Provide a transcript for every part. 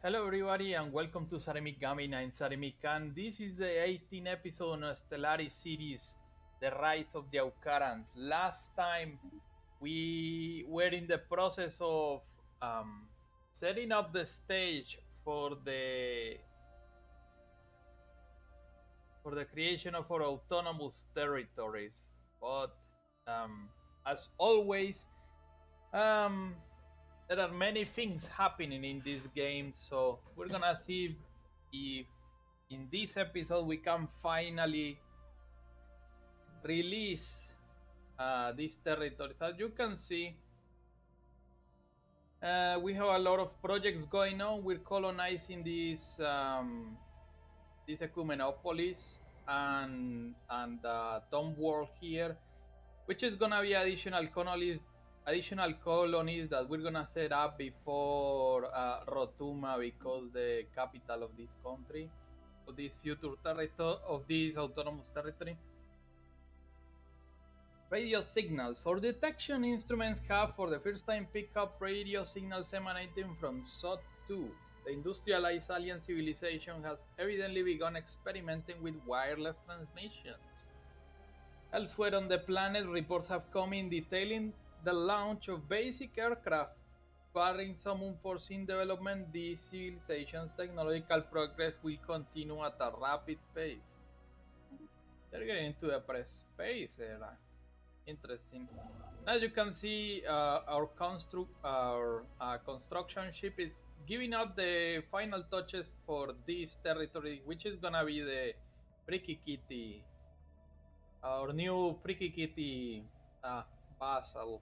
Hello everybody and welcome to Saremic Gaming. I'm Saremic and this is the 18th episode of Stellaris series, The Rise of the Aukarans. Last time we were in the process of setting up the stage for the creation of our autonomous territories. But um, as always, um, there are many things happening in this game, so we're gonna see if in this episode we can finally release these territories. As you can see, we have a lot of projects going on. We're colonizing this Ecumenopolis and Tom World here, which is gonna be additional colonies that we're gonna set up before Rotuma, because the capital of this country, of this future territory, of this autonomous territory. Radio signals. Our detection instruments have for the first time picked up radio signals emanating from SOT 2. The industrialized alien civilization has evidently begun experimenting with wireless transmissions. Elsewhere on the planet, reports have come in detailing the launch of basic aircraft. Barring some unforeseen development, the civilization's technological progress will continue at a rapid pace. They're getting into the space era. Interesting. As you can see, our construction ship is giving up the final touches for this territory, which is gonna be the Pricky Kitty, our new Pricky Kitty uh, vassal.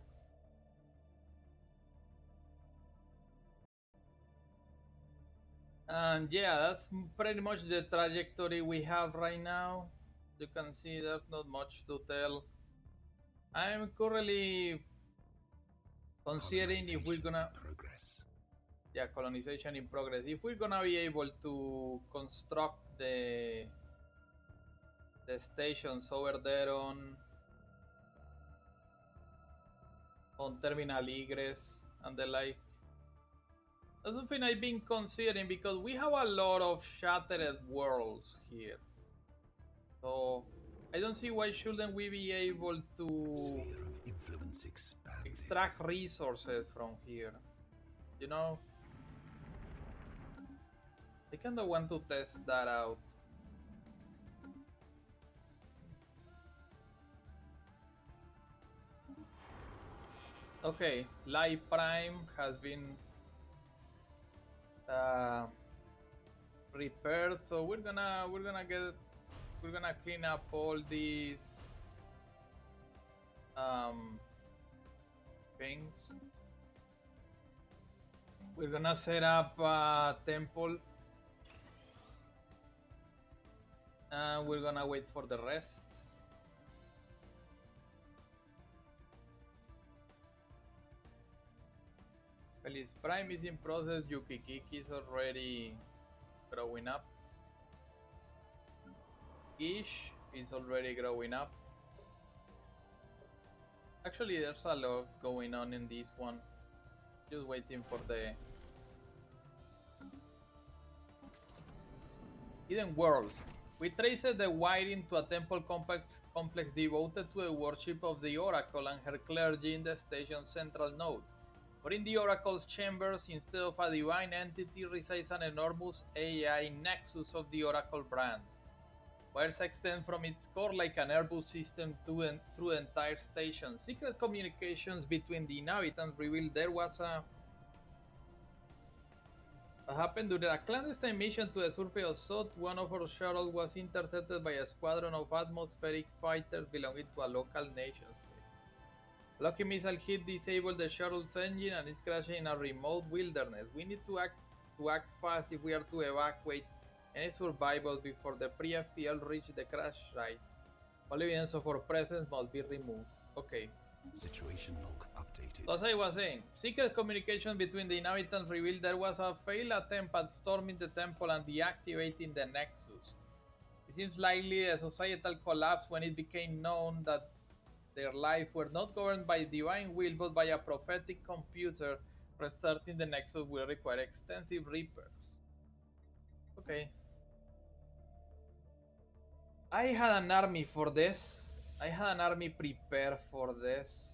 And yeah, that's pretty much the trajectory we have right now. You can see there's not much to tell. I'm currently considering if we're gonna progress. Yeah, colonization in progress. If we're gonna be able to construct the stations over there on Terminal Igres and the like. That's something I've been considering because we have a lot of shattered worlds here. So I don't see why shouldn't we be able to Sphere of influence expanded. extract resources from here. You know? I kinda want to test that out. Okay, Live Prime has been uh, repaired, so we're gonna clean up all these um, things. We're gonna set up a temple, and we're gonna wait for the rest. Feliz Prime is in process. Yukikiki is already growing up. Ish is already growing up. Actually, there's a lot going on in this one. Just waiting for the Hidden Worlds. We traced the wiring to a temple complex devoted to the worship of the Oracle and her clergy in the station's central node. But in the Oracle's chambers, instead of a divine entity, resides an enormous AI nexus of the Oracle brand. Wires extend from its core like an Airbus system through the entire station. Secret communications between the inhabitants revealed there was what happened during a clandestine mission to the surface of Sot. One of our shuttles was intercepted by a squadron of atmospheric fighters belonging to a local nation state. A lucky missile hit disabled the shuttle's engine and it's crashing in a remote wilderness. We need to act fast if we are to evacuate any survivors before the pre-FTL reach the crash site. All evidence of our presence must be removed. Okay. Situation log updated. So as I was saying, secret communication between the inhabitants revealed there was a failed attempt at storming the temple and deactivating the Nexus. It seems likely a societal collapse when it became known that their lives were not governed by divine will but by a prophetic computer. Restarting the Nexus will require extensive repairs. Okay. I had an army for this. I had an army prepared for this.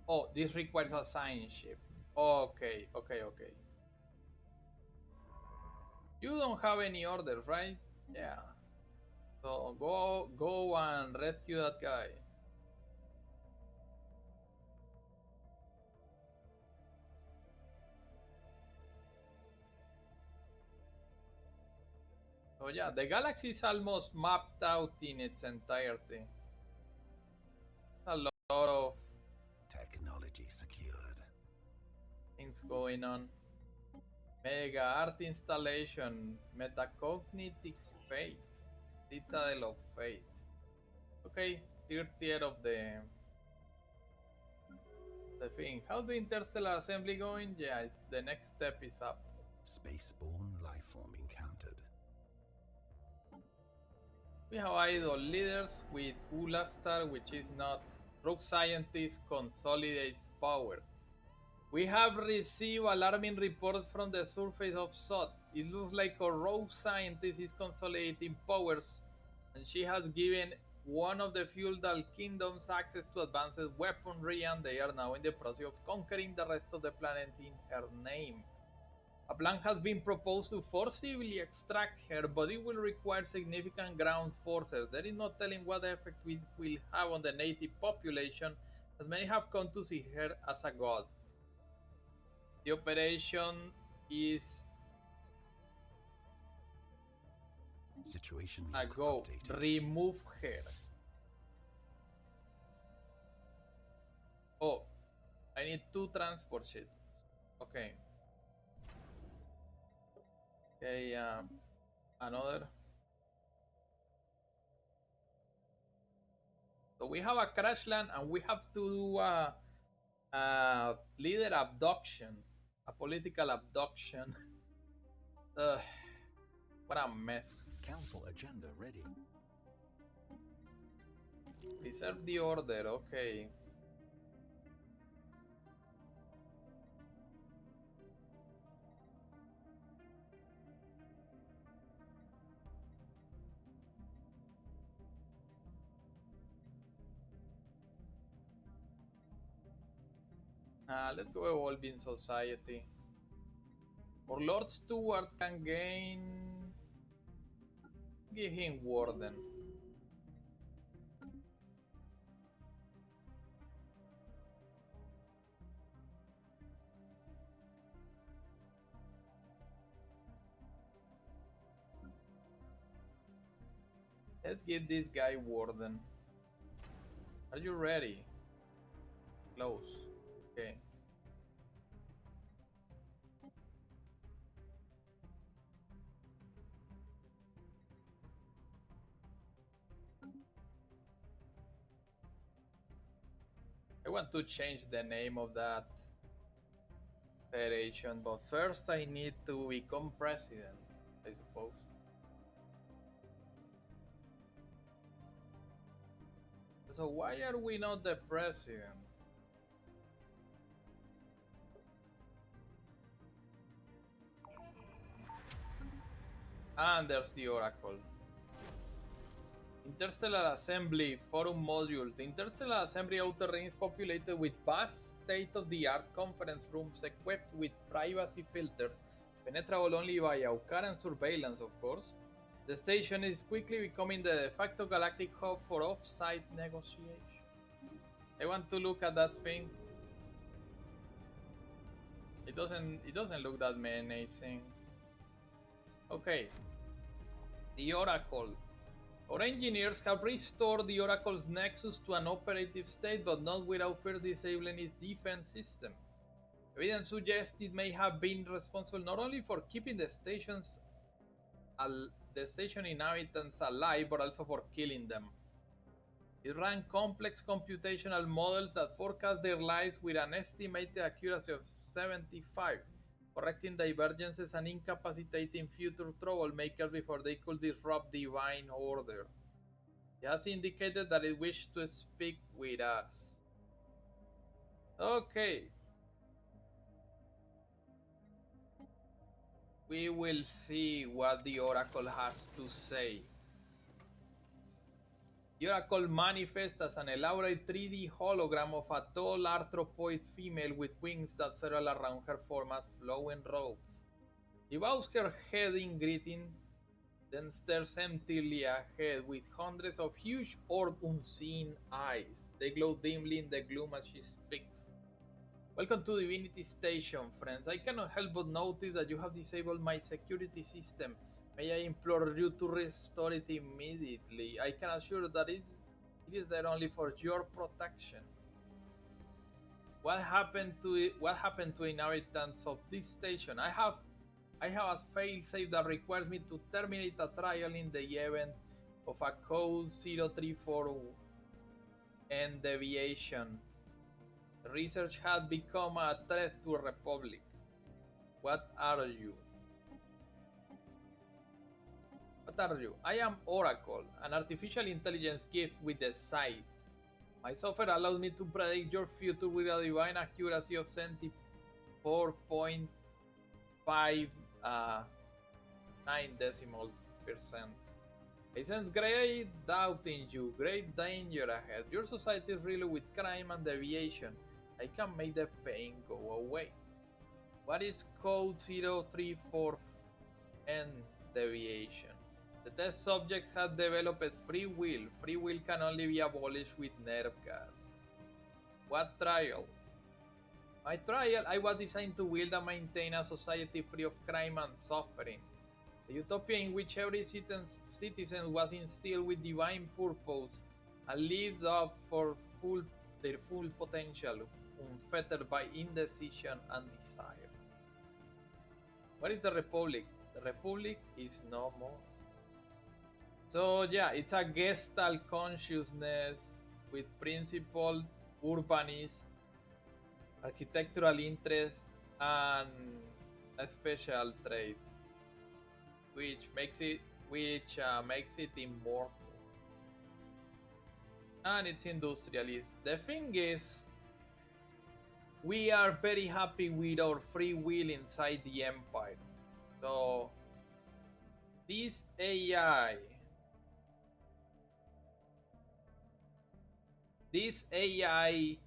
Oh, this requires a sign ship. Okay, okay, okay. You don't have any orders, right? Yeah. So go and rescue that guy. So yeah, the galaxy is almost mapped out in its entirety. A lot of Technology secured. things going on. Mega art installation, metacognitive fate, citadel of fate. Okay, tier tier of the thing. How's the interstellar assembly going? Yeah, it's the next step is up. Spaceborne lifeform encountered. We have idol leaders with Ulastar, which is not. Rogue scientist consolidates power. We have received alarming reports from the surface of Sot. It looks like a rogue scientist is consolidating powers, and she has given one of the feudal kingdoms access to advanced weaponry, and they are now in the process of conquering the rest of the planet in her name. A plan has been proposed to forcibly extract her, but it will require significant ground forces. There is no telling what effect it will have on the native population, as many have come to see her as a god. The operation is Situation a log go. updated. Remove her. Oh, I need two transport ships. Okay. Okay, another. So we have a crash land and we have to do a leader abduction, a political abduction. Ugh, what a mess. Council agenda ready. Preserve the order, okay. Let's go evolving society. Or Lord Stewart can gain. Give him Warden. Let's give this guy Warden. Are you ready? Close. Okay. I want to change the name of that federation, but first I need to become president, I suppose. So why are we not the president? And there's the Oracle. Interstellar Assembly Forum Modules. The Interstellar Assembly outer ring is populated with vast state-of-the-art conference rooms equipped with privacy filters, penetrable only by Aukaran surveillance, of course. The station is quickly becoming the de facto galactic hub for off-site negotiation. I want to look at that thing. It doesn't look that menacing. Okay. The Oracle. Our engineers have restored the Oracle's Nexus to an operative state, but not without first disabling its defense system. Evidence suggests it may have been responsible not only for keeping the station inhabitants alive, but also for killing them. It ran complex computational models that forecast their lives with an estimated accuracy of 75, correcting divergences and incapacitating future troublemakers before they could disrupt divine order. It has indicated that it wished to speak with us. Okay. We will see what the Oracle has to say. The Oracle manifests as an elaborate 3D hologram of a tall arthropoid female with wings that circle around her form as flowing robes. She bows her head in greeting, then stares emptily ahead with hundreds of huge orb unseen eyes. They glow dimly in the gloom as she speaks. Welcome to Divinity Station, friends. I cannot help but notice that you have disabled my security system. May I implore you to restore it immediately? I can assure that it is there only for your protection. What happened to inhabitants of this station? I have a failsafe that requires me to terminate a trial in the event of a code 034 and deviation. Research had become a threat to Republic. What are you? What are you? I am Oracle, an artificial intelligence gift with the sight. My software allows me to predict your future with a divine accuracy of 74.59 decimals percent. I sense great doubt in you, great danger ahead. Your society is riddled with crime and deviation. I can make the pain go away. What is code 034 and deviation? The test subjects have developed free will. Free will can only be abolished with nerve gas. What trial? My trial, I was designed to build and maintain a society free of crime and suffering. A utopia in which every citizen was instilled with divine purpose and lived up for their full potential, unfettered by indecision and desire. What is the Republic? The Republic is no more. So yeah, it's a Gestalt consciousness with principled urbanist, architectural interest, and a special trait, which makes it immortal. And it's industrialist. The thing is, we are very happy with our free will inside the empire. So this AI, this AI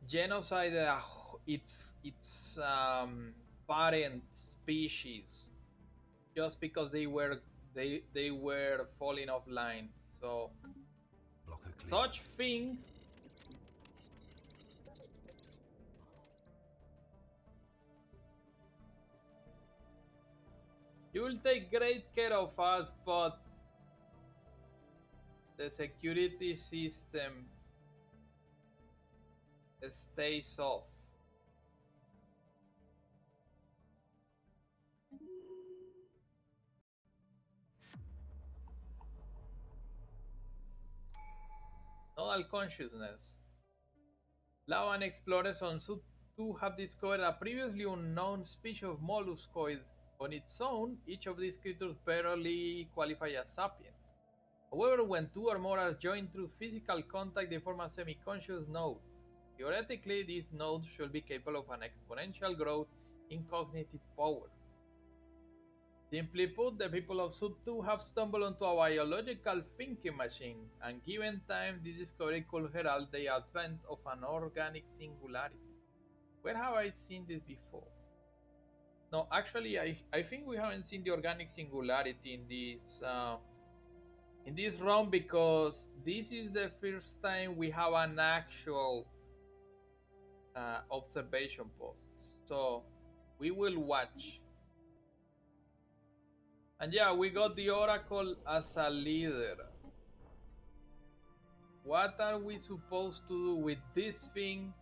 genocide its parent species just because they were falling offline. So Blocker cleared. such thing you will take great care of us, but the security system stays off. Nodal consciousness. Lab explorers on Sub 2 have discovered a previously unknown species of molluscoids. On its own, each of these creatures barely qualify as sapient. However, when two or more are joined through physical contact, they form a semi-conscious node. Theoretically, these nodes should be capable of an exponential growth in cognitive power. Simply put, the people of Sub 2 have stumbled onto a biological thinking machine, and given time, this discovery could herald the advent of an organic singularity. Where have I seen this before? No, actually, I think we haven't seen the organic singularity in this run, because this is the first time we have an actual observation post. So we will watch. And yeah, we got the Oracle as a leader. What are we supposed to do with this thing?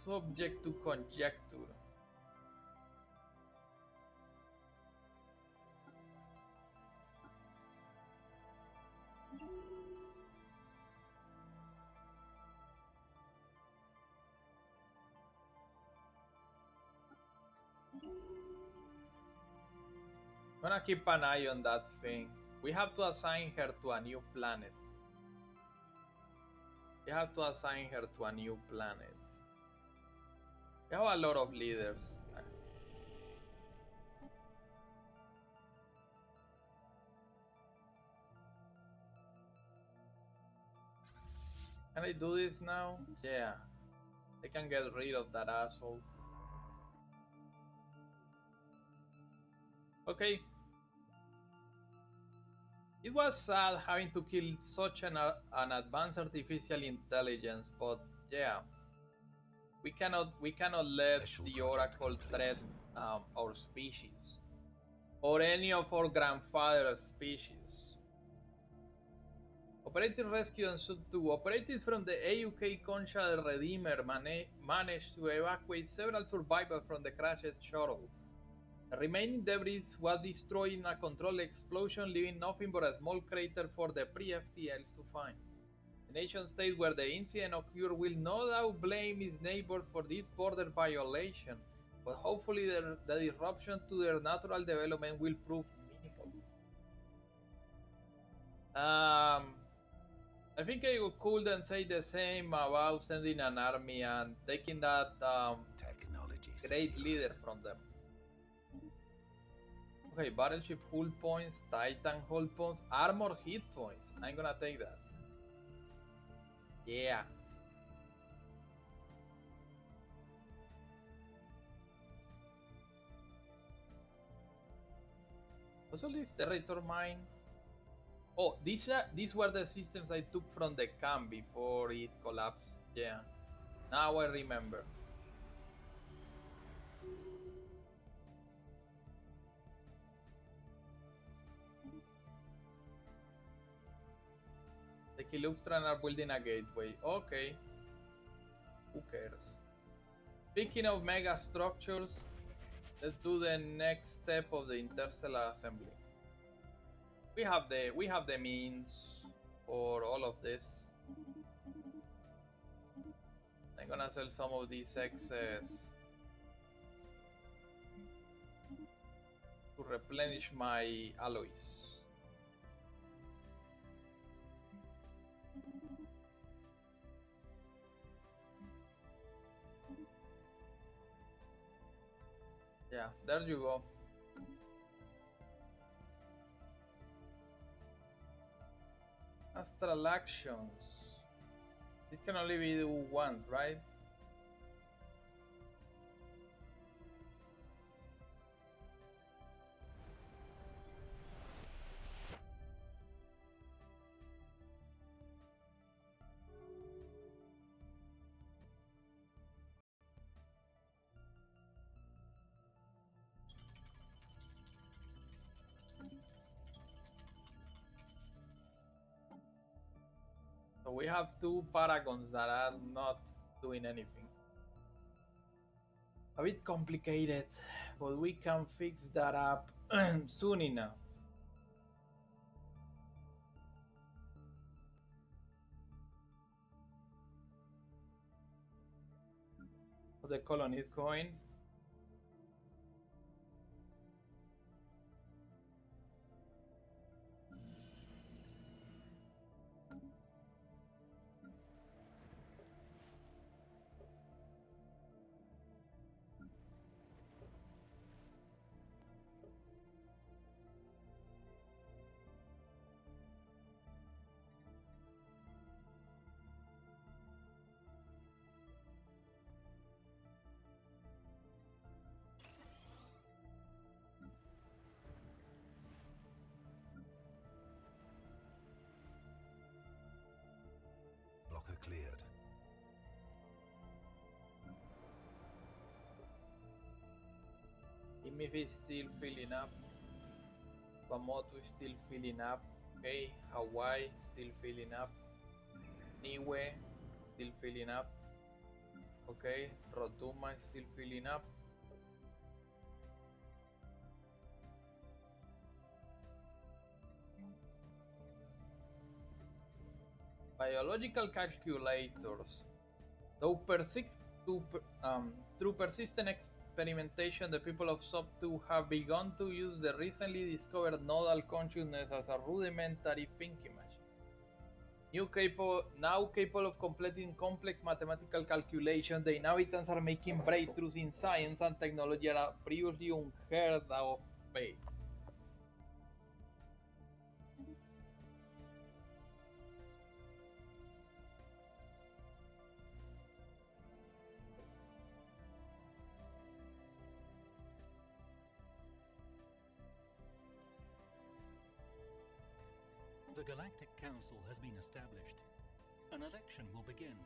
Subject to conjecture. I'm gonna keep an eye on that thing. We have to assign her to a new planet. We have to assign her to a new planet. We have a lot of leaders. Can I do this now? Yeah. I can get rid of that asshole. Okay. It was sad having to kill such an advanced artificial intelligence, but yeah, we cannot let Special the project Oracle complete. threaten our species or any of our grandfather's species. Operating Rescue and Sub 2, operated from the AUK Concha del Redeemer, managed to evacuate several survivors from the crashed shuttle. The remaining debris was destroyed in a controlled explosion, leaving nothing but a small crater for the pre-FTLs to find. The nation state where the incident occurred will no doubt blame its neighbors for this border violation, but hopefully the disruption to their natural development will prove minimal. I think I couldn't say the same about sending an army and taking that Technology great secured. leader from them. Okay, battleship hull points, titan hull points, armor hit points. I'm gonna take that. Yeah. Also, this territory mine. Oh, these were the systems I took from the camp before it collapsed. Yeah. Now I remember. The Kiluxtran are building a gateway. Okay. Who cares? Speaking of mega structures, let's do the next step of the interstellar assembly. We have the means for all of this. I'm gonna sell some of these excess to replenish my alloys. Yeah, there you go. Astral actions. This can only be do once, right? So we have two paragons that are not doing anything. A bit complicated, but we can fix that up soon enough. The colony is going. Blocker cleared. Imif is still filling up. Tuamotu is still filling up. Okay, Hawaii still filling up. Niue still filling up. Okay, Rotuma is still filling up. Biological calculators. Though through persistent experimentation, the people of Sub 2 have begun to use the recently discovered nodal consciousness as a rudimentary thinking machine. Now capable of completing complex mathematical calculations, the inhabitants are making breakthroughs in science and technology at a previously unheard of pace. The Galactic Council has been established. An election will begin.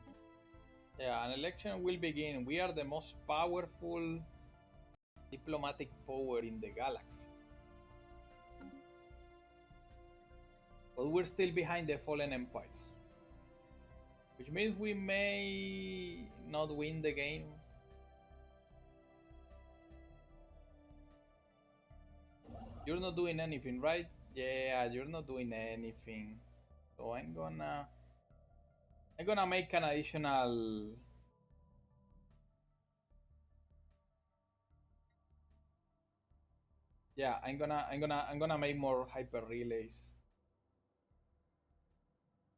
Yeah, an election will begin. We are the most powerful diplomatic power in the galaxy. But we're still behind the fallen empires. Which means we may not win the game. You're not doing anything, right? Yeah, you're not doing anything. So I'm gonna make an additional. Yeah, I'm gonna make more hyper relays.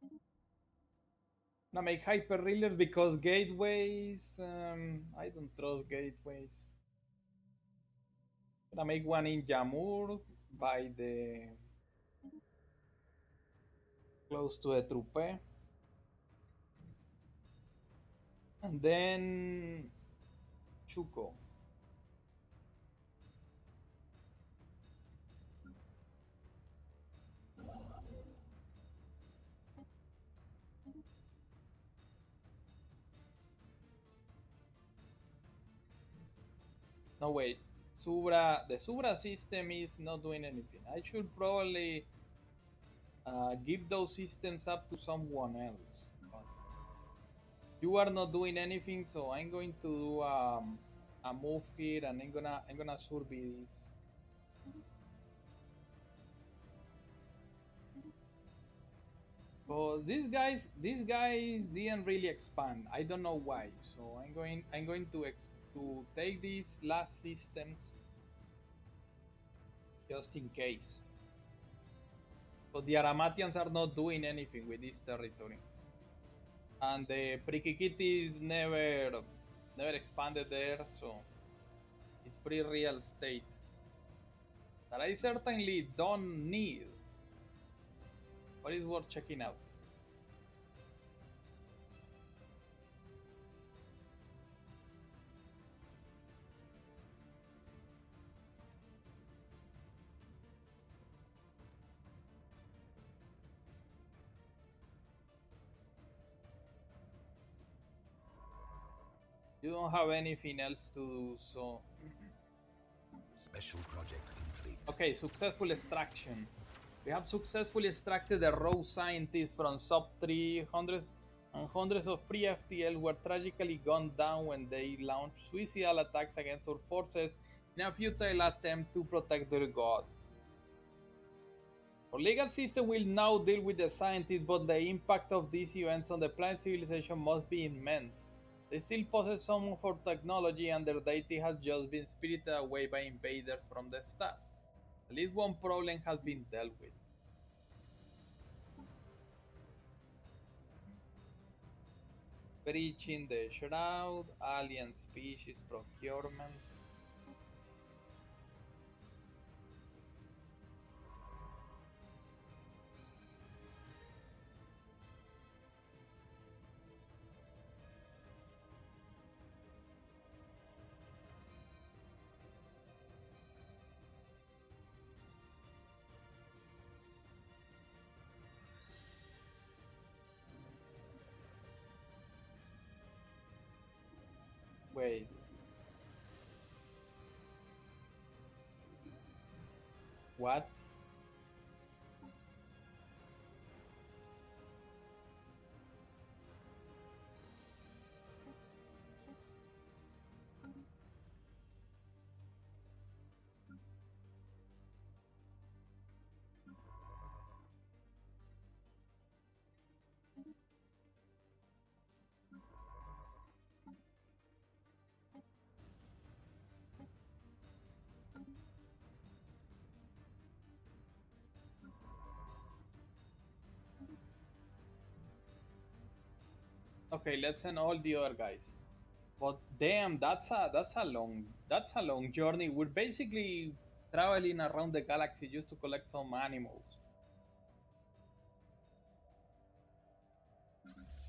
I'm gonna make hyper relays because gateways. I don't trust gateways. I'm gonna make one in Jamur by the close to the Trupe, and then Chuko. No wait, the Subra system is not doing anything. I should probably give those systems up to someone else. But you are not doing anything, so I'm going to do a move here, and I'm gonna survey this. So these guys didn't really expand. I don't know why. So I'm going to take these last systems just in case. So the Aramathians are not doing anything with this territory, and the Prikikitis never expanded there, so it's free real estate that I certainly don't need, but it's worth checking out. You don't have anything else to do, so Special project complete. okay. Successful extraction. We have successfully extracted the raw scientists from sub 3. Hundreds and hundreds of pre-FTL were tragically gunned down when they launched suicidal attacks against our forces in a futile attempt to protect their god. Our legal system will now deal with the scientists, but the impact of these events on the planet civilization must be immense. They still possess some of our technology, and their deity has just been spirited away by invaders from the stars. At least one problem has been dealt with. Breaching the Shroud, Alien Species Procurement. Wait, what? Okay, let's send all the other guys. But damn, that's a long journey. We're basically traveling around the galaxy just to collect some animals.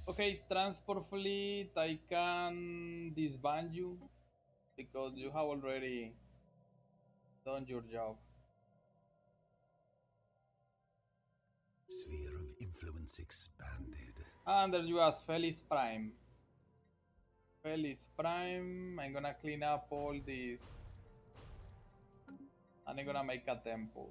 Okay, transport fleet, I can disband you because you have already done your job. Sphere of influence expanded. And there you as Felis Prime. Felis Prime, I'm gonna clean up all this and I'm gonna make a temple.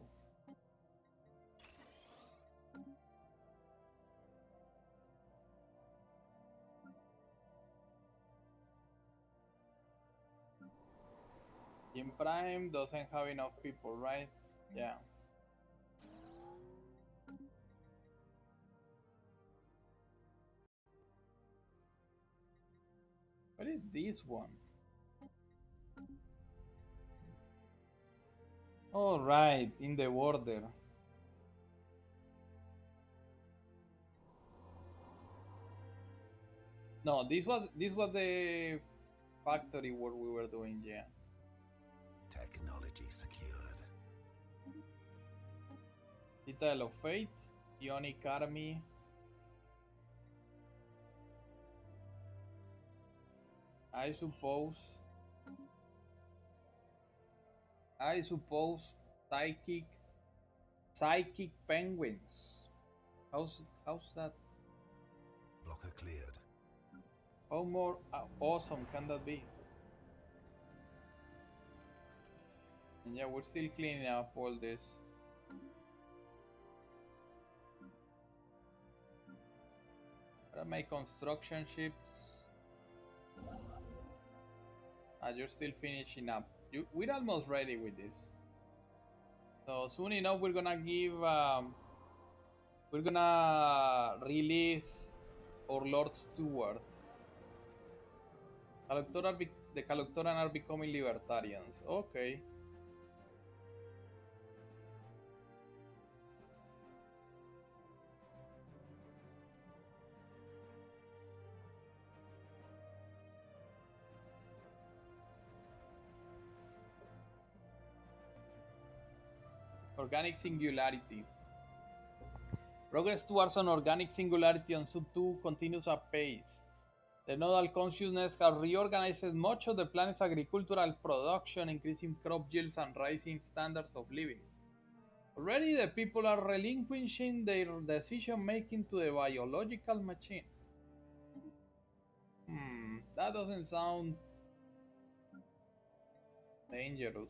In Prime doesn't have enough people, right? Yeah. What is this one? All right, in the border. No, this was the factory where we were doing, yeah. Technology secured. Citadel of Fate, Ionic Army. I suppose. I suppose psychic psychic penguins. How's that? Blocker cleared. How more awesome can that be? And yeah, we're still cleaning up all this. What are my construction ships? You're still finishing up. We're almost ready with this. So soon enough, we're gonna release our Lord Steward. The Kaluktoran are becoming libertarians. Okay. Organic Singularity. Progress towards an organic singularity on Sub 2 continues apace. The nodal consciousness has reorganized much of the planet's agricultural production, increasing crop yields and rising standards of living. Already, the people are relinquishing their decision making to the biological machine. That doesn't sound dangerous.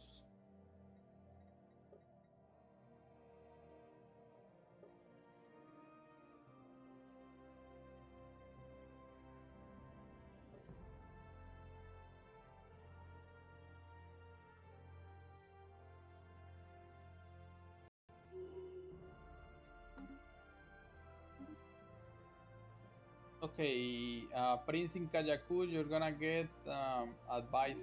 Okay, Prince in Kajaku, you're gonna get advice.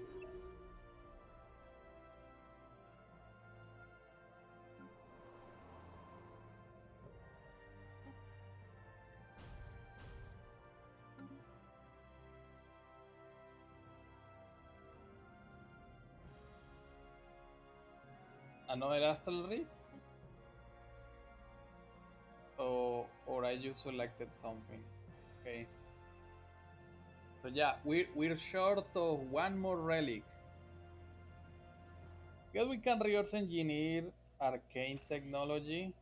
Another astral rift? Or I just selected something. Okay. So yeah, we're short of one more relic. Guess we can reverse engineer arcane technology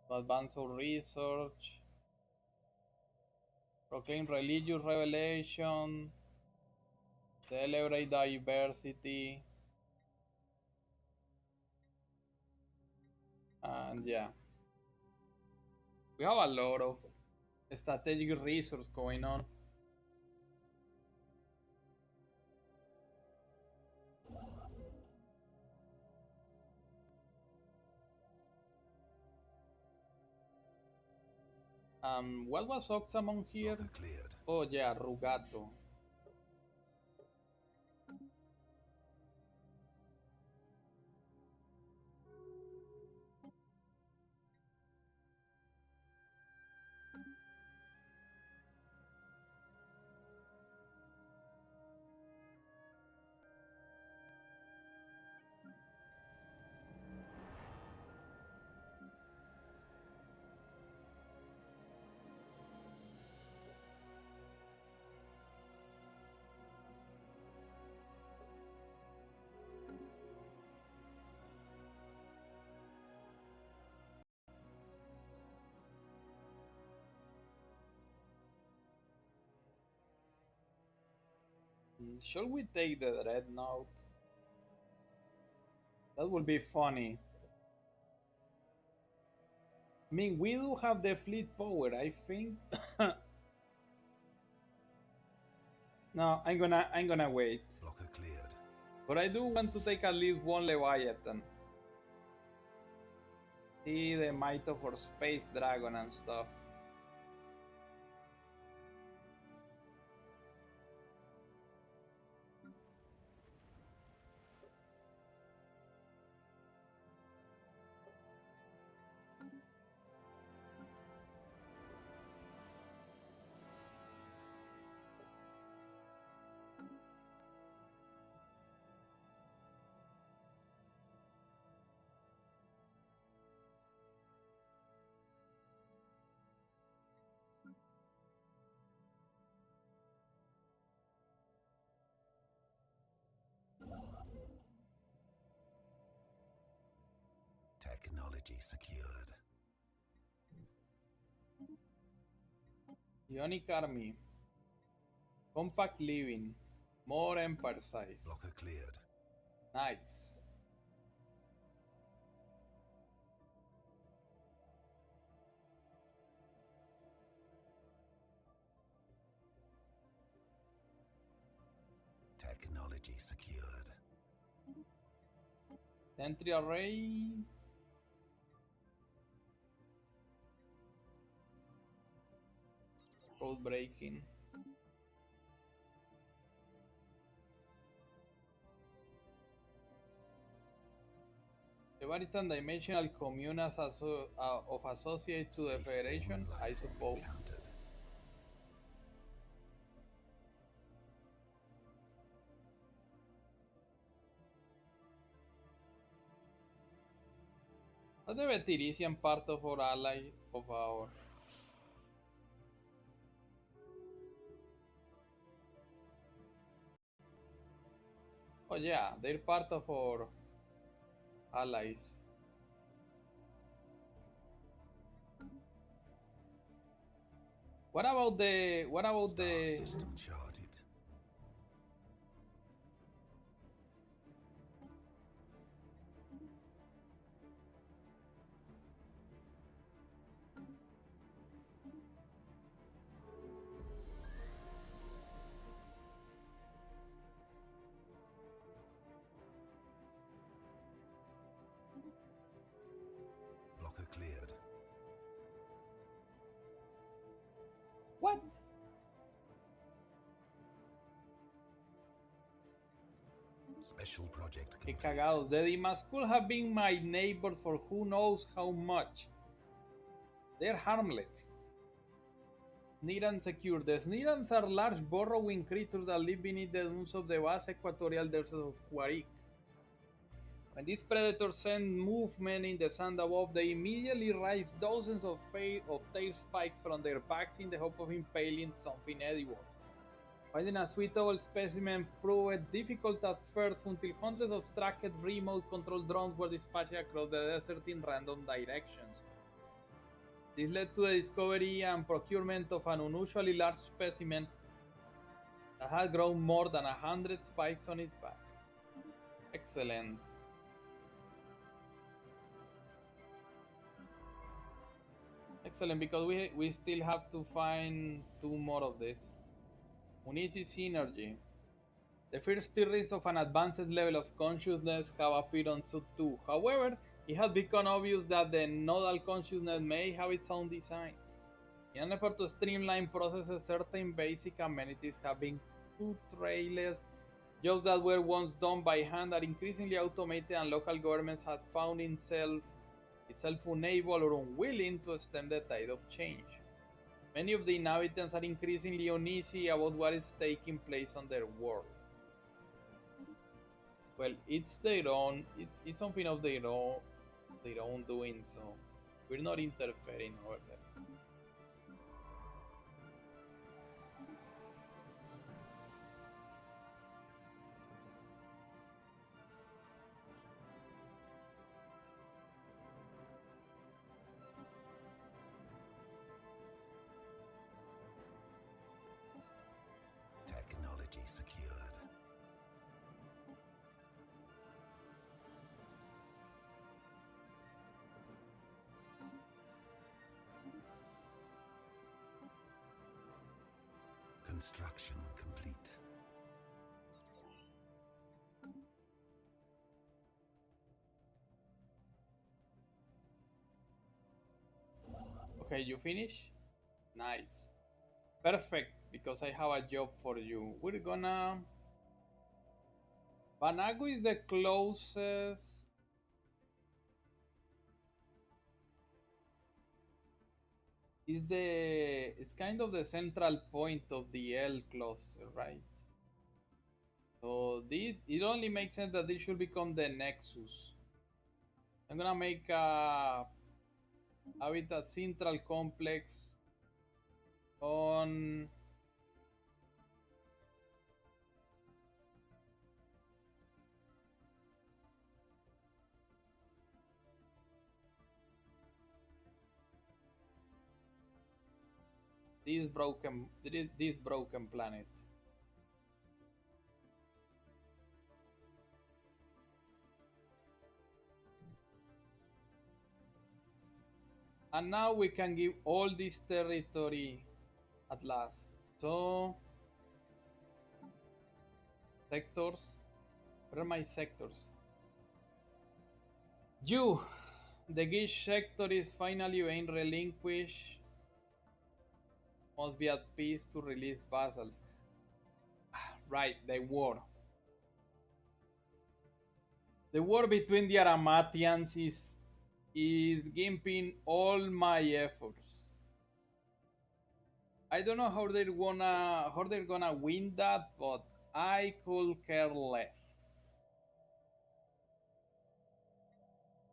to advance our research, proclaim religious revelation, celebrate diversity, and yeah, we have a lot of strategic resource going on. What was Oxamon here? Blocker cleared. Oh yeah, Rugato. Should we take the dreadnought? That would be funny. I mean, we do have the fleet power, I think. No, I'm gonna wait. Blocker cleared. But I do want to take at least one Leviathan. See the might of our space dragon and stuff. Technology secured. Ionic army. Compact living. More empire size. Blocker cleared. Nice. Technology secured. Sentry array. Code breaking. Leviathan dimensional commune as of associate to the Space Federation, alien I life suppose. encountered. Are the Vetirisian part of our ally of our? Oh yeah, they're part of our allies. What about Star the system charted. Blocker cleared. what? Special project Que complete. cagados. The Dimas could have been my neighbor for who knows how much. They're harmless. Niran secure. The Nirans are large burrowing creatures that live beneath the dunes of the vast equatorial deserts of Huarik. When these predators sense movement in the sand above, they immediately raise dozens of tail spikes from their backs in the hope of impaling something edible. Finding a suitable specimen proved difficult at first until hundreds of tracked remote control drones were dispatched across the desert in random directions. This led to the discovery and procurement of an unusually large specimen that had grown more than 100 spikes on its back. Excellent. Excellent, because we still have to find two more of this. Munisi synergy. The first stirrings of an advanced level of consciousness have appeared on Sub 2. However, it has become obvious that the nodal consciousness may have its own designs. In an effort to streamline processes, certain basic amenities have been curtailed. Jobs that were once done by hand are increasingly automated, and local governments have found itself unable or unwilling to stem the tide of change. Many of the inhabitants are increasingly uneasy about what is taking place on their world. Well, it's their own. It's something of their own doing. So we're not interfering over there. Technology secured. Construction complete. Okay, you finish? Nice. Perfect, because I have a job for you. We're gonna... Banago is the closest... It's kind of the central point of the L cluster, right? So this, it only makes sense that this should become the nexus. I'm gonna make a habitat central complex on this broken planet. And now we can give all this territory at last. So sectors. Where are my sectors? You, the Gish sector is finally being relinquished. Must be at peace to release vassals. Right, the war. The war between the Aramathians is gimping all my efforts. I don't know how they're gonna win that, but I could care less.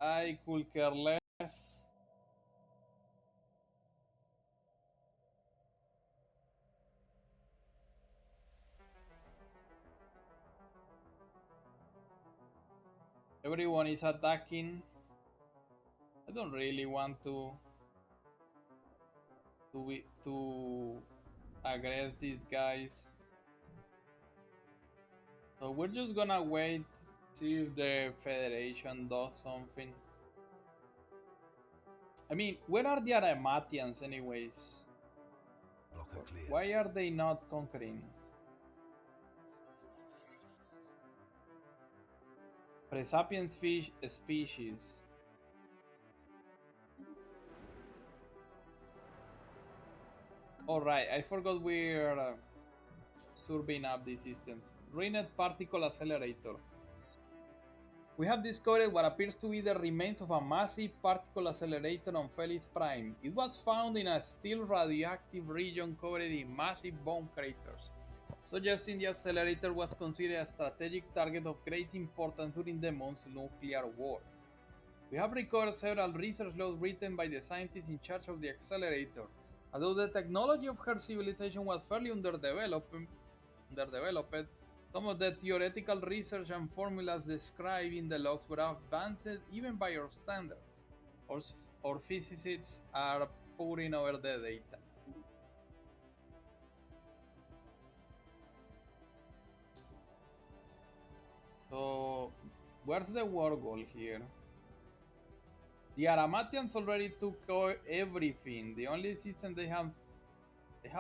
I could care less. Everyone is attacking. I don't really want to aggress these guys. So we're just gonna wait, see if the Federation does something. I mean, where are the Aramathians anyways? Blocker cleared. Why are they not conquering? Presapiens fish species. Alright, I forgot we're surveying up these systems. Ruined particle accelerator. We have discovered what appears to be the remains of a massive particle accelerator on Felis Prime. It was found in a still radioactive region covered in massive bomb craters, suggesting the accelerator was considered a strategic target of great importance during the Month's nuclear war. We have recovered several research logs written by the scientists in charge of the accelerator. Although the technology of her civilization was fairly underdeveloped, some of the theoretical research and formulas described in the logs were advanced even by our standards. Our physicists are pouring over the data. So, where's the war goal here? The Aramathians already took everything. The only system they have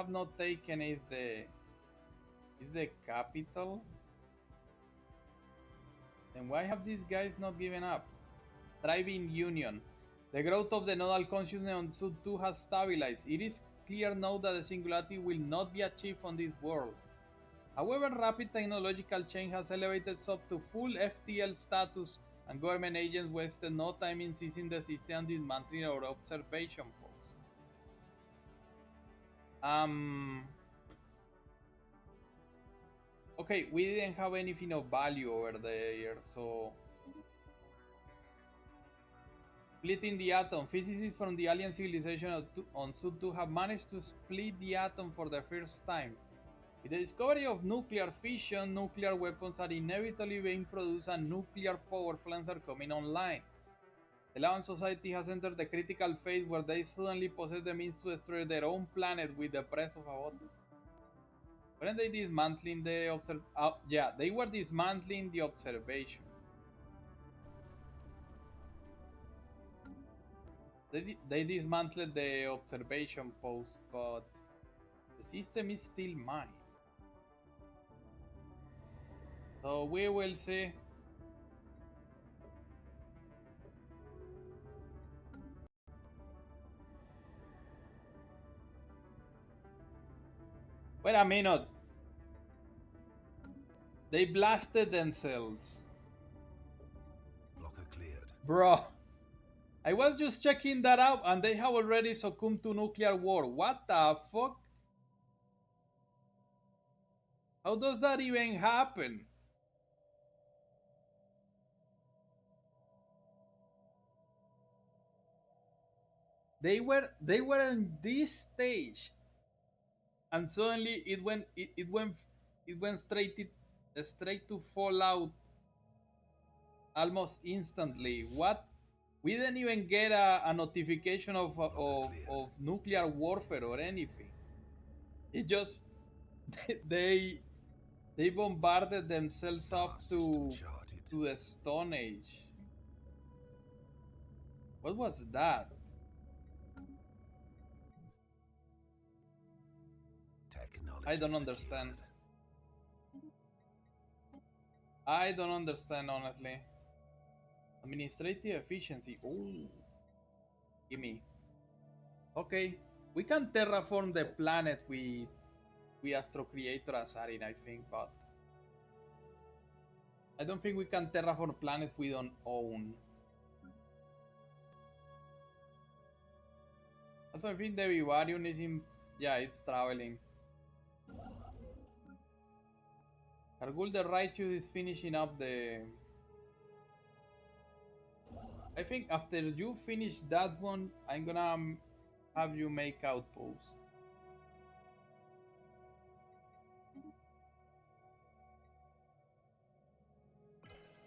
not taken is the capital. Then why have these guys not given up? Thriving Union. The growth of the nodal consciousness on Sud 2 has stabilized. It is clear now that the singularity will not be achieved on this world. However, rapid technological change has elevated Sub to full FTL status, and government agents wasted no time in seizing the system and dismantling our observation post. Okay, we didn't have anything of value over there, so splitting the atom. Physicists from the alien civilization on Sud 2 have managed to split the atom for the first time. With the discovery of nuclear fission, nuclear weapons are inevitably being produced and nuclear power plants are coming online. The Lavan Society has entered the critical phase where they suddenly possess the means to destroy their own planet with the press of a button. Weren't they dismantling the yeah, they were dismantling the observation. They dismantled the observation post, but the The system is still mine. So we will see. Wait a minute. They blasted themselves. Blocker cleared. Bro. I was just checking that out and they have already succumbed to nuclear war. What the fuck? How does that even happen? They were in this stage and suddenly it went straight to fallout almost instantly. What? We didn't even get a notification of nuclear warfare or anything. It just they they bombarded themselves up Star system to charted. the Stone Age. What was that? Technology I don't secured. understand. I don't understand honestly. Administrative efficiency. Oh, gimme. Okay, we can terraform the planet with Astro Creator Azarin, I think, but I don't think we can terraform planets we don't own. Also, I think the Vivarium is in. Yeah, it's traveling. Argul the Righteous is finishing up the. I think after you finish that one, I'm gonna have you make outposts.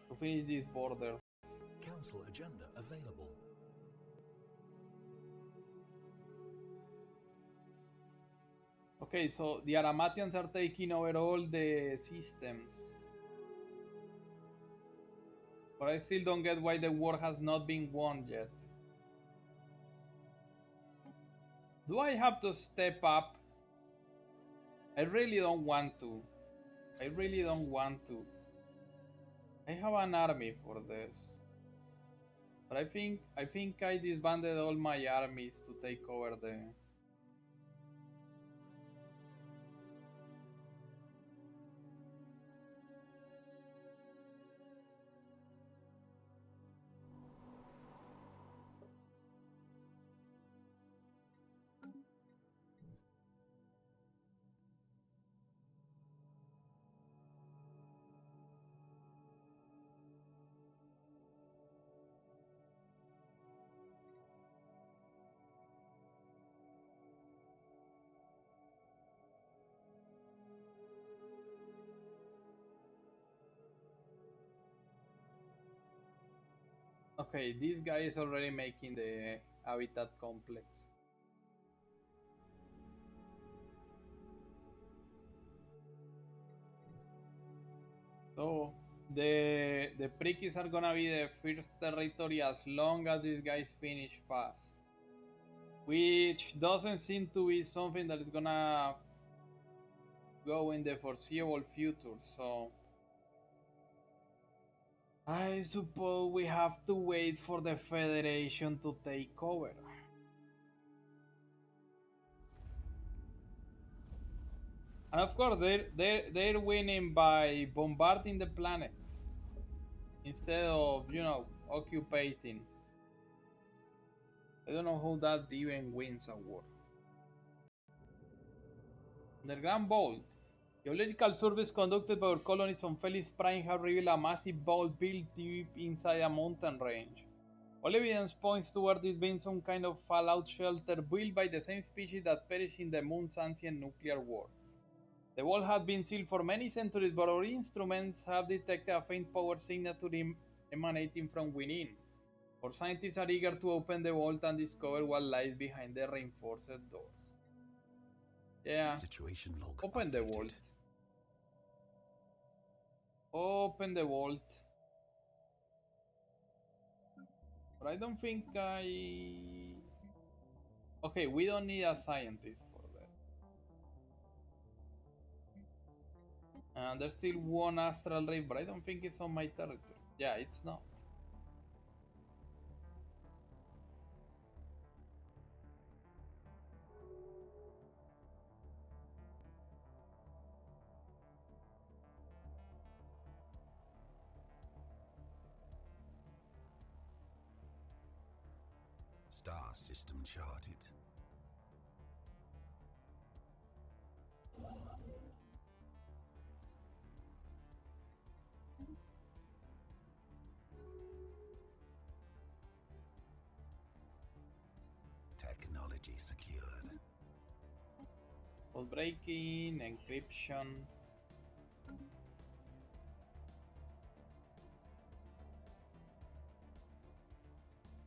To finish these borders. Council agenda available. Okay, so the Aramathians are taking over all the systems. But I still don't get why the war has not been won yet. Do I have to step up? I really don't want to. I really don't want to. I have an army for this. But I think I disbanded all my armies to take over the. Okay, this guy is already making the habitat complex. So the prickies are gonna be the first territory as long as these guys finish fast. Which doesn't seem to be something that is gonna go in the foreseeable future, so I suppose we have to wait for the Federation to take over. And of course, they're winning by bombarding the planet instead of occupating. I don't know how that even wins a war. Underground vault. Geological surveys conducted by our colonists on Felis Prime have revealed a massive vault built deep inside a mountain range. All evidence points toward this being some kind of fallout shelter built by the same species that perished in the moon's ancient nuclear war. The vault had been sealed for many centuries, but our instruments have detected a faint power signature emanating from within. Our scientists are eager to open the vault and discover what lies behind the reinforced doors. Yeah, Situation log open the updated. vault. Open the vault. But I don't think I. Okay, we don't need a scientist for that. And there's still one astral ray, but I don't think it's on my territory. Yeah, it's not. Star system charted. Technology secured. Code breaking, encryption.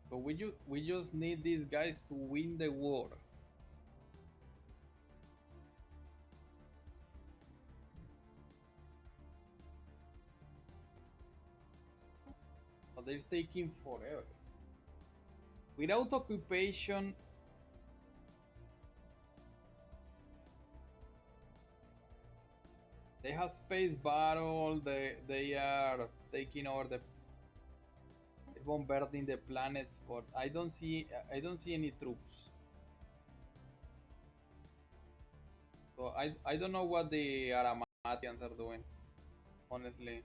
So we just need these guys to win the war. But they're taking forever. Without occupation, they have space battle. They are taking over the, bombarding the planets. But I don't see any troops. So I don't know what the Aramathians are doing. Honestly,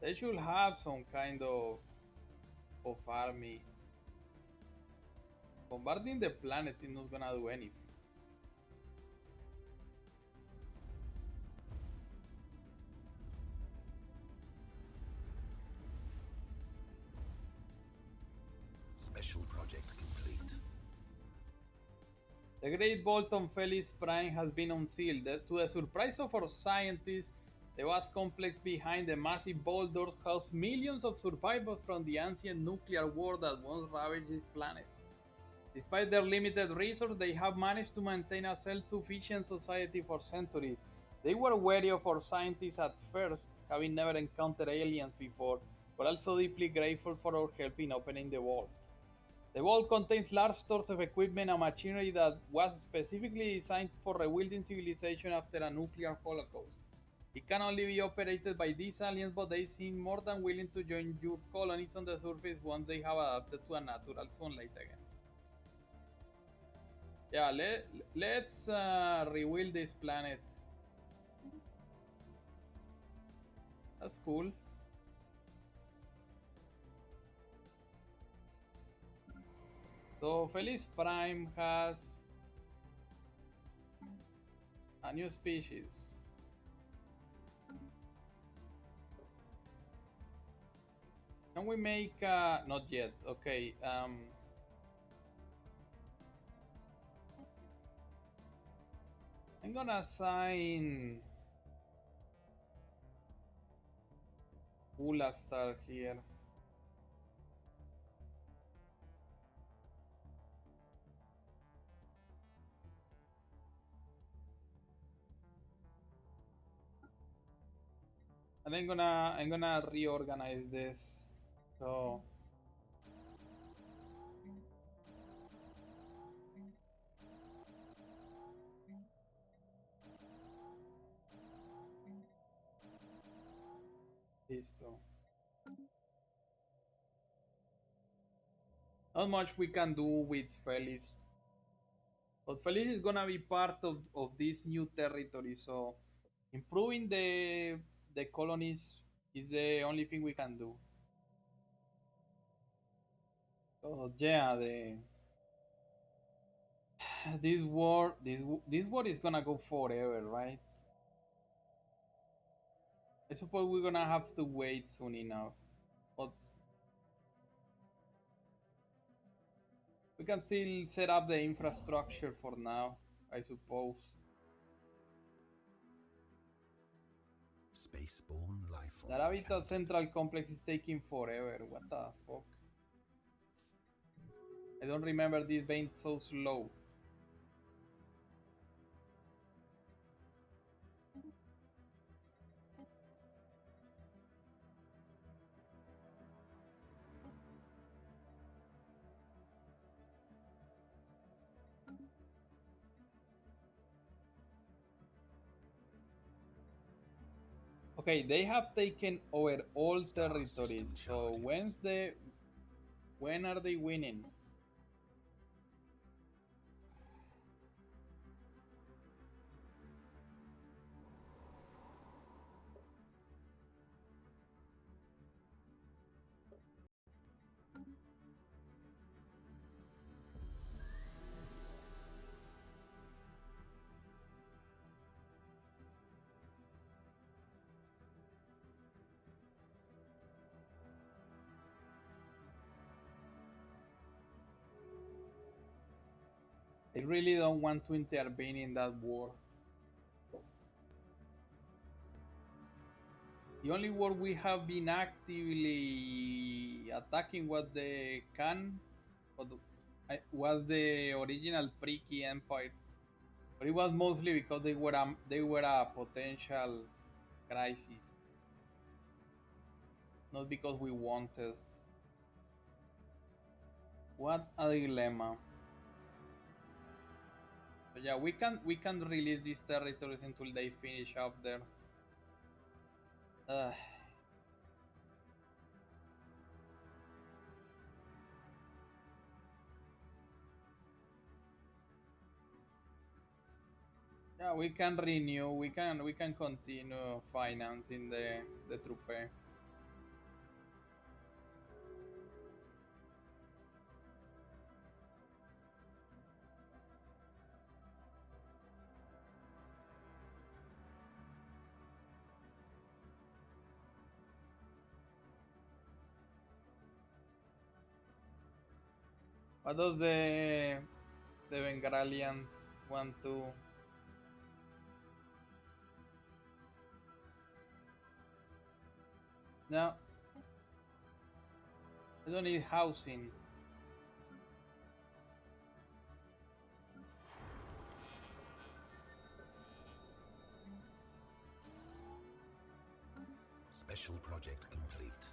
they should have some kind of army. Bombarding the planet is not gonna do anything. Special project complete. The Great Vault on Felis Prime has been unsealed. To the surprise of our scientists, the vast complex behind the massive vault doors housed millions of survivors from the ancient nuclear war that once ravaged this planet. Despite their limited resources, they have managed to maintain a self-sufficient society for centuries. They were wary of our scientists at first, having never encountered aliens before, but also deeply grateful for our help in opening the vault. The vault contains large stores of equipment and machinery that was specifically designed for rebuilding civilization after a nuclear holocaust. It can only be operated by these aliens, but they seem more than willing to join your colonies on the surface once they have adapted to a natural sunlight again. Yeah, let's rebuild this planet. That's cool. So Felis Prime has a new species. Can we make not yet? Okay. I'm gonna assign Ula Star here. And I'm gonna reorganize this. So listo. Not much we can do with Felis. But Felis is gonna be part of this new territory, so improving the colonies is the only thing we can do. So yeah, the this war is gonna go forever, right? I suppose we're gonna have to wait soon enough. But we can still set up the infrastructure for now, I suppose. Spaceborne life form. That Habitat encountered. Central Complex is taking forever. What the fuck? I don't remember this being so slow. Okay, they have taken over all Star territories. system So charted. when are they winning? They really don't want to intervene in that war. The only war we have been actively attacking was the Khan, was the original Priki Empire, but it was mostly because they were a potential crisis, not because we wanted. What a dilemma. But yeah, we can release these territories until they finish up there. Uh, yeah, we can renew. We can continue financing the trupe. What does the Bengralians want to? No, they don't need housing. Special project complete.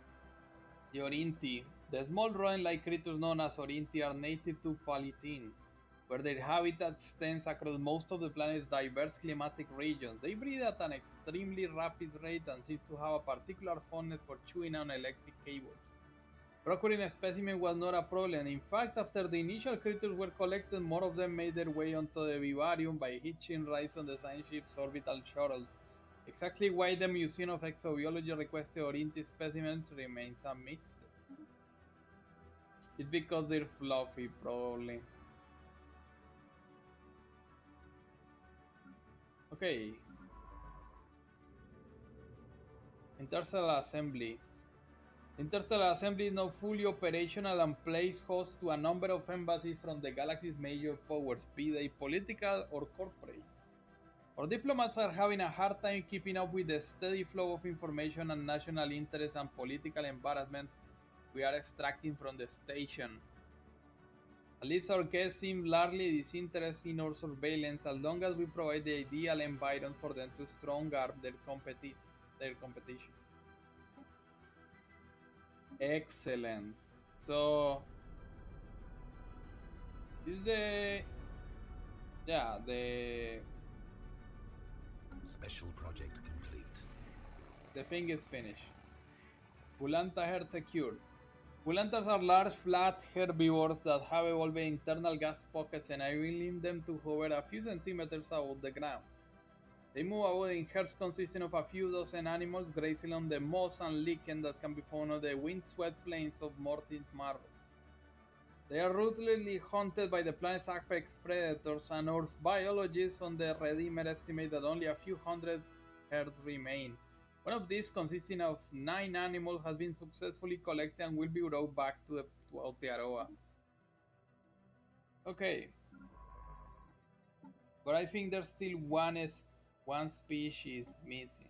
The Orinti, the small rodent-like creatures known as Orinti, are native to Palatine, where their habitat extends across most of the planet's diverse climatic regions. They breed at an extremely rapid rate and seem to have a particular fondness for chewing on electric cables. Procuring a specimen was not a problem. In fact, after the initial creatures were collected, more of them made their way onto the vivarium by hitching rides on the science ship's orbital shuttles. Exactly why the Museum of Exobiology requested Orinti specimens remains a mystery. It's because they're fluffy, probably. Okay, Interstellar Assembly. Interstellar Assembly is now fully operational and plays host to a number of embassies from the galaxy's major powers, be they political or corporate. Our diplomats are having a hard time keeping up with the steady flow of information and national interest and political embarrassment we are extracting from the station. At least our guests seem largely disinterested in our surveillance as long as we provide the ideal environment for them to strong arm their competition. Excellent. So this is the Special project complete. the thing is finished. Gulanta herd secured. Gulantas are large, flat herbivores that have evolved internal gas pockets, enabling them to hover a few centimeters above the ground. They move about in herds consisting of a few dozen animals grazing on the moss and lichen that can be found on the windswept plains of Mortin's Marrow. They are ruthlessly hunted by the planet's apex predators, and Earth biologists on the Redeemer estimate that only a few hundred herds remain. One of these, consisting of 9 animals, has been successfully collected and will be brought back to Aotearoa. Okay, but I think there's still one species missing.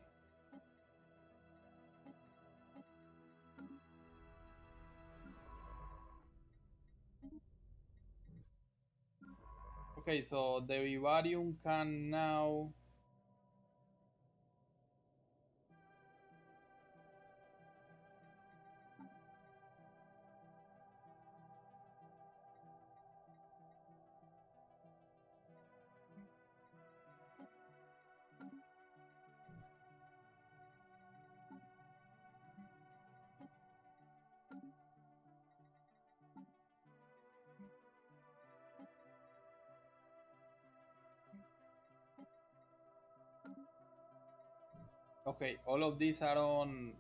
Okay, so the vivarium can now. Okay, all of these are on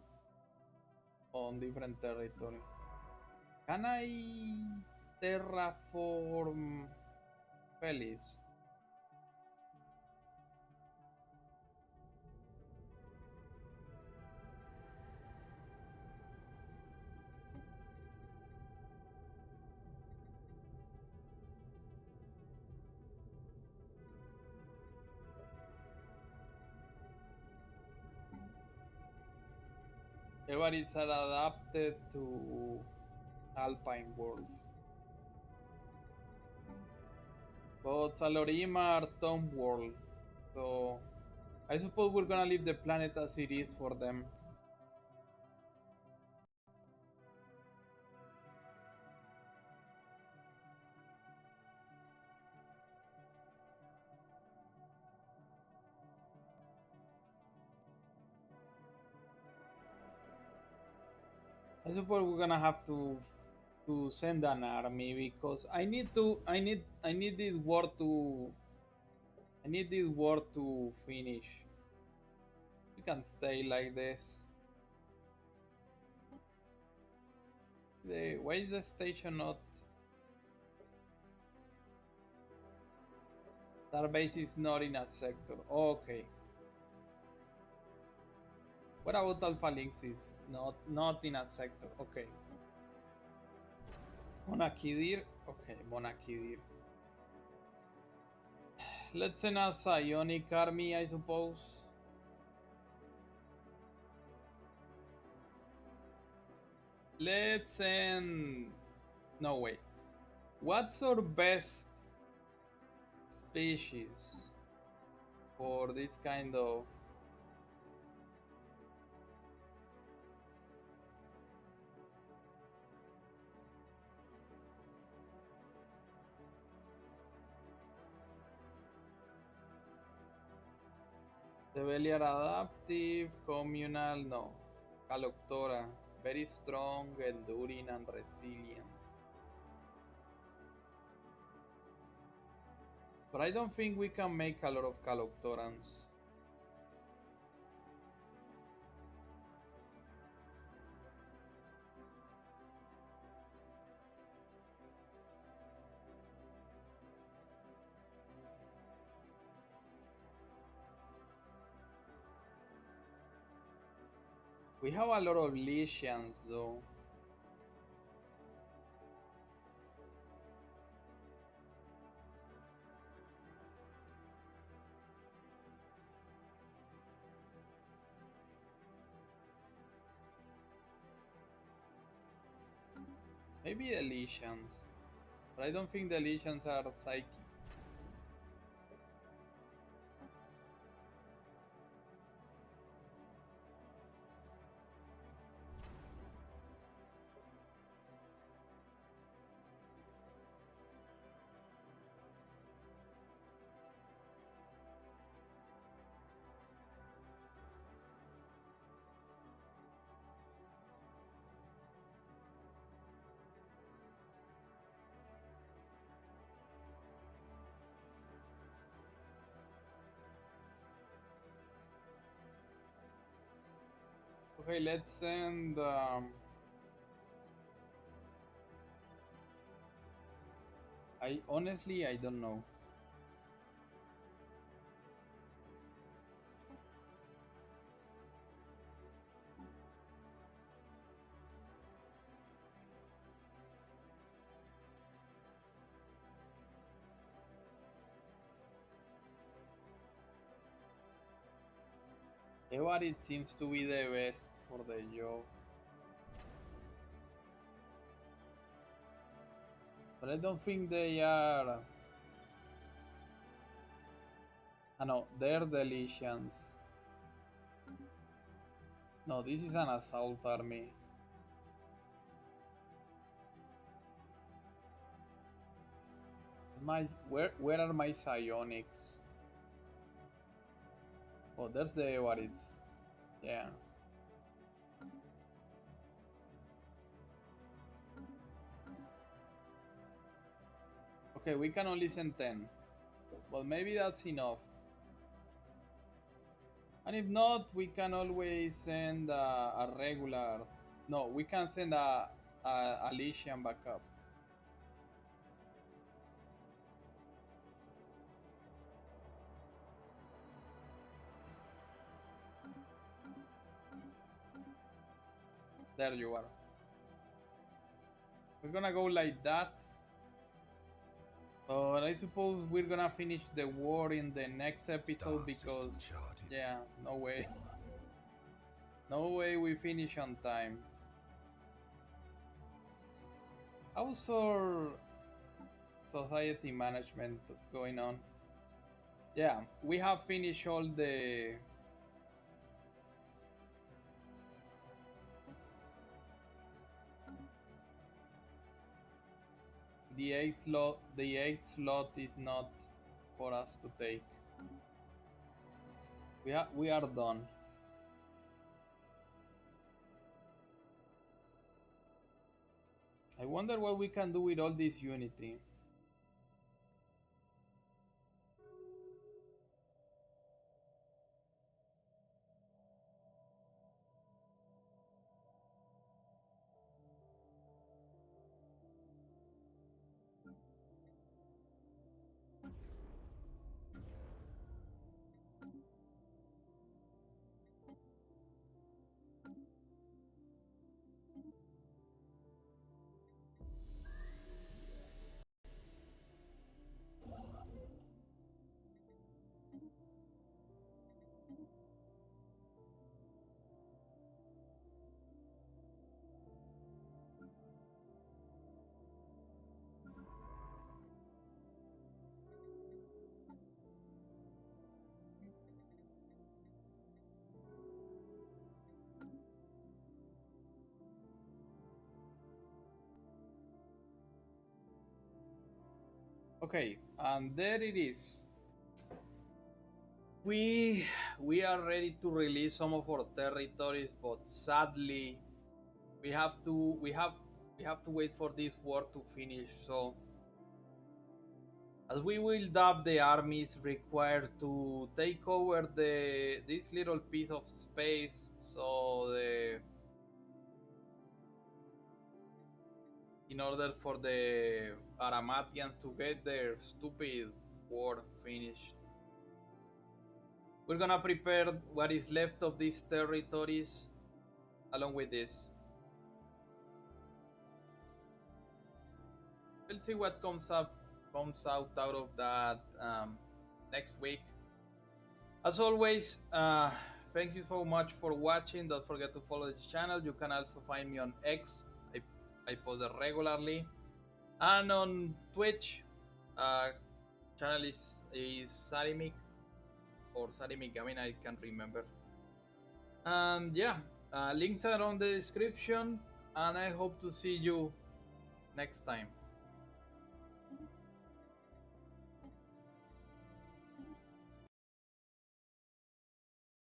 different territory. Can I terraform Feliz? Everybody's are adapted to alpine worlds. But Salorima are tomb world. So I suppose we're gonna leave the planet as it is for them. I suppose we're gonna have to send an army because I need this war to I need this war to finish. We can stay like this. Why is the station not? Starbase is not in a sector. Okay. What about Alpha Links is not in a sector? Okay. Monakidir. Okay, Monakidir. Let's send a psionic army, I suppose. Let's send. No way. What's our best species for this kind of? Cevelier adaptive, communal, no. Caloctora, very strong, enduring, and resilient. But I don't think we can make a lot of Caloctorans. We have a lot of Lycians though. Maybe the Lycians. But I don't think the Lycians are psychic. Okay, let's send. I don't know. Everybody seems to be the best for the job. But I don't think they are. Ah, no, they're the Lycians. No, this is an assault army. Where are my psionics? Oh, there's the Evarids. Yeah. Okay, we can only send 10. But maybe that's enough. And if not, we can always send a regular. No, we can send a Elysian backup. There you are. We're gonna go like that. But I suppose we're gonna finish the war in the next episode Star because, system charted. yeah, no way. No way we finish on time. How's our society management going on? Yeah, we have finished all the eighth slot is not for us to take. We are done. I wonder what we can do with all this unity. Okay, and there it is. We are ready to release some of our territories, but sadly, we have to we have we have to wait for this war to finish. So, as we will have the armies required to take over this little piece of space, so the in order for the Aramathians to get their stupid war finished. We're gonna prepare what is left of these territories along with this. We'll see what comes out of that next week. As always, thank you so much for watching. Don't forget to follow the channel. You can also find me on X. I post regularly, and on Twitch. Uh, channel is Sarimic or Sarimic. I mean, I can't remember. And yeah, links are on the description. And I hope to see you next time.